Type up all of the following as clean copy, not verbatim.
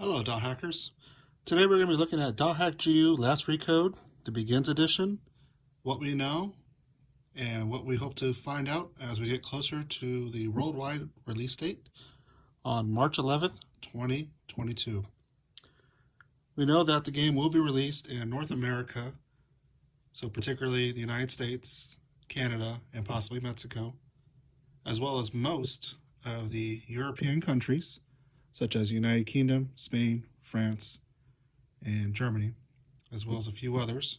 Hello, Dot Hackers. Today we're going to be looking at Dothack GU Last Recode, the Begins Edition, what we know, and what we hope to find out as we get closer to the worldwide release date on March 11th, 2022. We know that the game will be released in North America, so particularly the United States, Canada, and possibly Mexico, as well as most of the European countries, such as United Kingdom, Spain, France, and Germany, as well as a few others.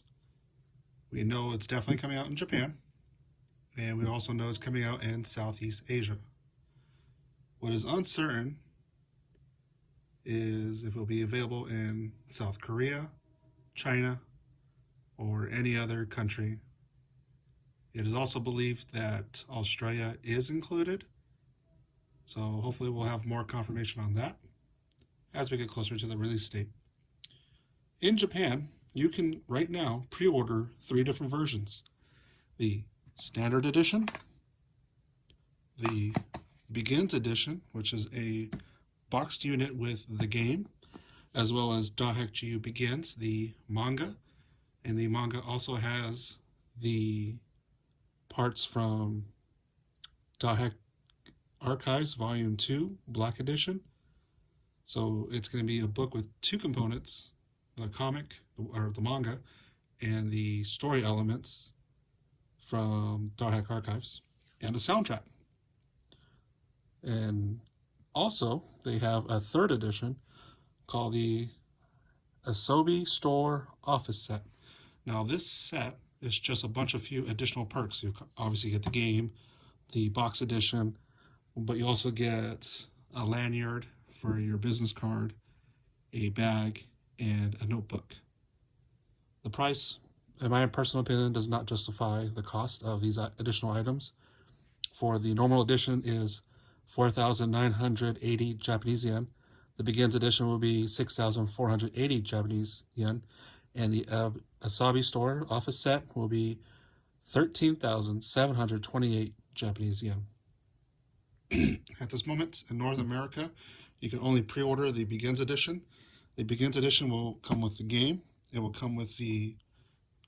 We know it's definitely coming out in Japan, and we also know it's coming out in Southeast Asia. What is uncertain is if it will be available in South Korea, China, or any other country. It is also believed that Australia is included, so hopefully we'll have more confirmation on that as we get closer to the release date. In Japan, you can right now pre-order 3 different versions. The Standard Edition, the Begins Edition, which is a boxed unit with the game, as well as Dothack GU Begins, the manga. And the manga also has the parts from Dothack Archives Volume 2, Black Edition. So it's going to be a book with 2 components, the comic, or the manga, and the story elements from Dothack Archives, and a soundtrack. And also, they have a 3rd edition called the Asobi Store Office Set. Now, this set is just a bunch of few additional perks. You obviously get the game, the box edition, but you also get a lanyard for your business card, a bag, and a notebook. The price, in my personal opinion, does not justify the cost of these additional items. For the normal edition is 4,980 Japanese yen. The Begins edition will be 6,480 Japanese yen. And the Asobi Store Office Set will be 13,728 Japanese yen. At this moment, in North America, you can only pre-order the Begins Edition. The Begins Edition will come with the game. It will come with the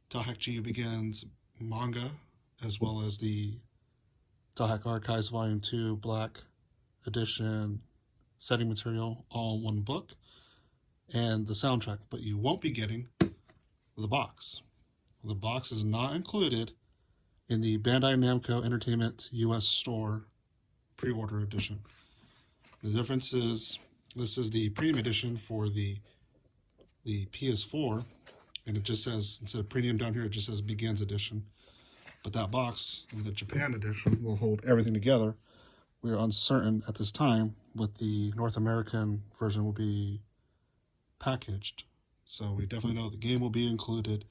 Dothack GU Begins manga, as well as the Dothack Archives Volume 2 Black Edition setting material, all in one book, and the soundtrack. But you won't be getting the box. The box is not included in the Bandai Namco Entertainment US Store pre-order edition. The difference is this is the premium edition for the PS4, and it just says, instead of premium down here, it just says Begins Edition. But that box, the Japan edition, will hold everything together. We are uncertain at this time what the North American version will be packaged. So we definitely know the game will be included,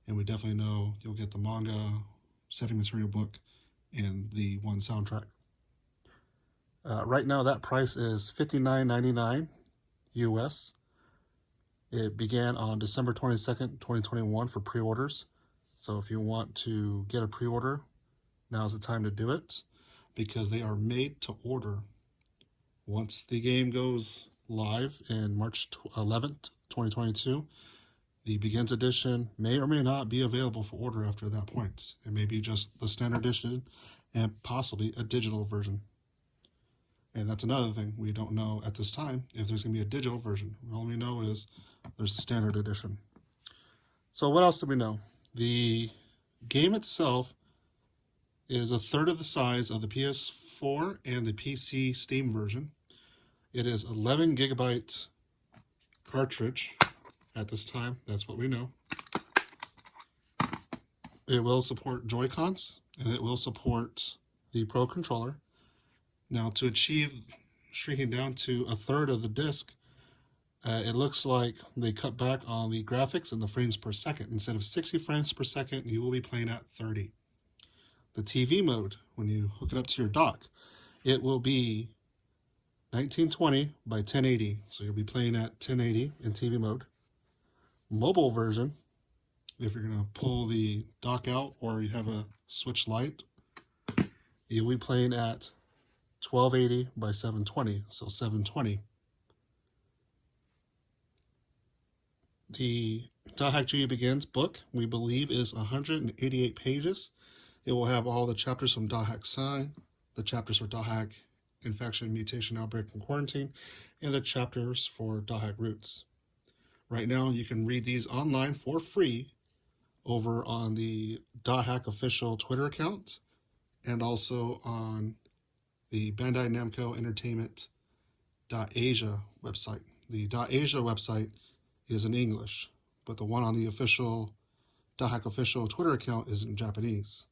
and we definitely know you'll get the manga, setting material book, and the one soundtrack. Right now, that price is $59.99 US. It began on December 22nd, 2021 for pre-orders. So if you want to get a pre-order, now's the time to do it, because they are made to order. Once the game goes live in March 11th, 2022, the Begins Edition may or may not be available for order after that point. It may be just the Standard Edition and possibly a digital version. And that's another thing. We don't know at this time if there's going to be a digital version. All we know is there's a Standard Edition. So what else do we know? The game itself is a third of the size of the PS4 and the PC Steam version. It is 11 gigabyte cartridge at this time. That's what we know. It will support Joy-Cons, and it will support the Pro Controller. Now, to achieve shrinking down to a third of the disc, it looks like they cut back on the graphics and the frames per second. Instead of 60 frames per second, you will be playing at 30. The TV mode, when you hook it up to your dock, it will be 1920 by 1080. So you'll be playing at 1080 in TV mode. Mobile version, if you're going to pull the dock out or you have a switch light, you'll be playing at 1280 by 720, so 720. The Dothack GU Begins book, we believe, is 188 pages. It will have all the chapters from Dothack Sign, the chapters for Dothack Infection, Mutation, Outbreak, and Quarantine, and the chapters for Dothack Roots. Right now, you can read these online for free over on the Dothack official Twitter account and also on the Bandai Namco Entertainment.Asia website. The .Asia website is in English, but the one on the official Dothack official Twitter account is in Japanese.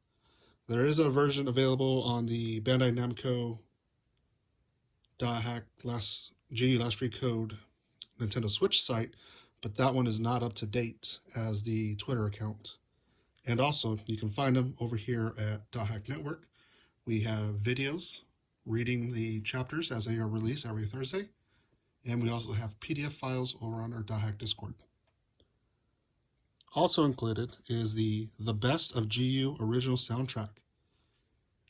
There is a version available on the Bandai Namco Dothack GU Last Recode Nintendo Switch site, but that one is not up to date as the Twitter account. And also, you can find them over here at Dothack Network. We have videos reading the chapters as they are released every Thursday, and we also have PDF files over on our Dothack Discord. Also included is the Best of GU Original Soundtrack.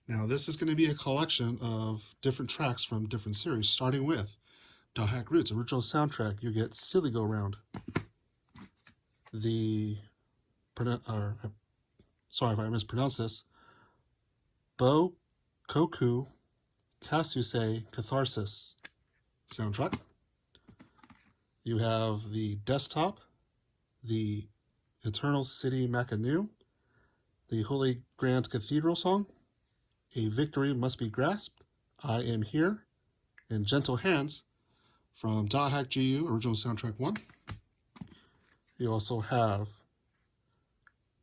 Now, this is going to be a collection of different tracks from different series, starting with Dothack Roots Original Soundtrack. You get Silly Go Round. Sorry if I mispronounced this. Bo Koku Kasuse Catharsis soundtrack. You have the Desktop, the Eternal City Macanoo, the Holy Grand Cathedral song, A Victory Must Be Grasped, I Am Here, and Gentle Hands from Dothack GU Original Soundtrack 1. You also have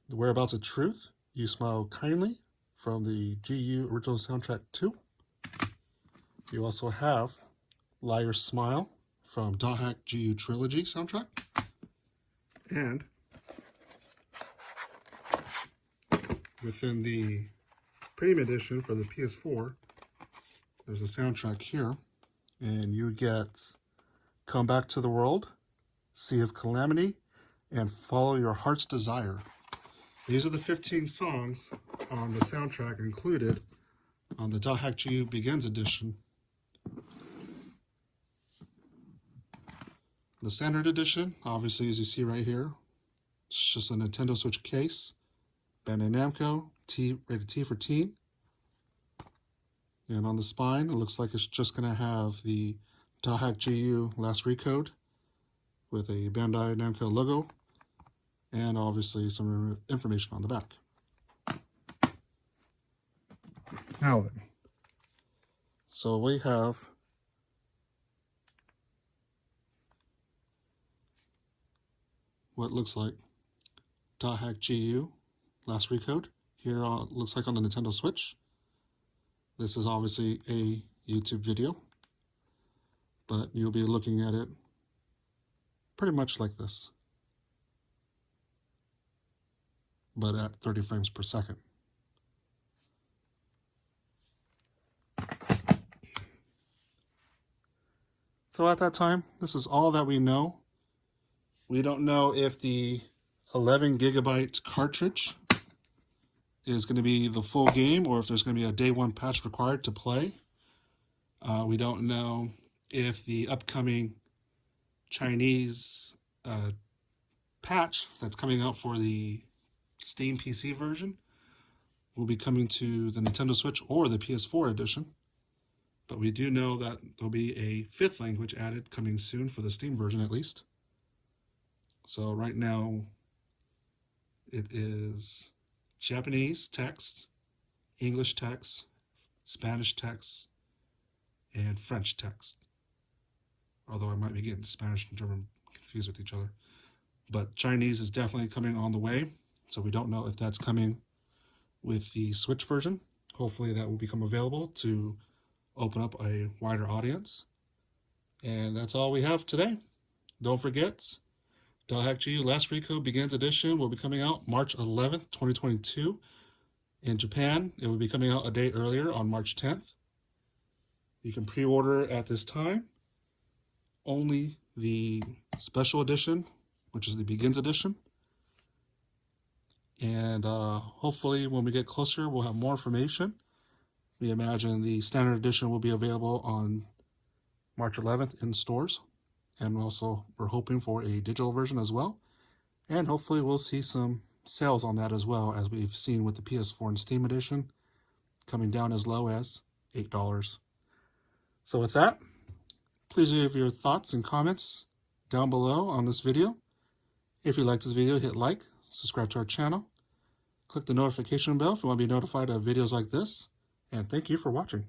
The Whereabouts of Truth, You Smile Kindly from the GU Original Soundtrack 2. You also have Liar Smile from Dothack GU Trilogy soundtrack. And within the Premium Edition for the PS4, there's a soundtrack here, and you get Come Back to the World, Sea of Calamity, and Follow Your Heart's Desire. These are the 15 songs on the soundtrack included on the Dothack GU Begins Edition. The Standard Edition, obviously, as you see right here, it's just a Nintendo Switch case. Bandai Namco, rated T for teen. And on the spine, it looks like it's just going to have the Dothack GU Last Recode with a Bandai Namco logo, and obviously some information on the back. Now then, so we have what looks like Dothack GU Last Recode. Here it looks like on the Nintendo Switch. This is obviously a YouTube video, but you'll be looking at it pretty much like this, but at 30 frames per second. So at that time, this is all that we know. We don't know if the 11 gigabyte cartridge is going to be the full game or if there's going to be a day one patch required to play. We don't know if the upcoming Chinese patch that's coming out for the Steam PC version will be coming to the Nintendo Switch or the PS4 edition. But we do know that there'll be a 5th language added coming soon for the Steam version at least. So right now it is Japanese text, English text, Spanish text, and French text. Although I might be getting Spanish and German confused with each other. But Chinese is definitely coming on the way. So we don't know if that's coming with the Switch version. Hopefully that will become available to open up a wider audience. And that's all we have today. Don't forget, Dothack GU Last Recode Begins Edition will be coming out March 11th, 2022. In Japan, it will be coming out a day earlier on March 10th. You can pre-order at this time only the special edition, which is the Begins Edition. And hopefully when we get closer, we'll have more information. We imagine the Standard Edition will be available on March 11th in stores. and also we're hoping for a digital version as well. And hopefully we'll see some sales on that as well, as we've seen with the PS4 and Steam Edition, coming down as low as $8. So with that, please leave your thoughts and comments down below on this video. If you like this video, hit like, subscribe to our channel, click the notification bell if you want to be notified of videos like this, and thank you for watching.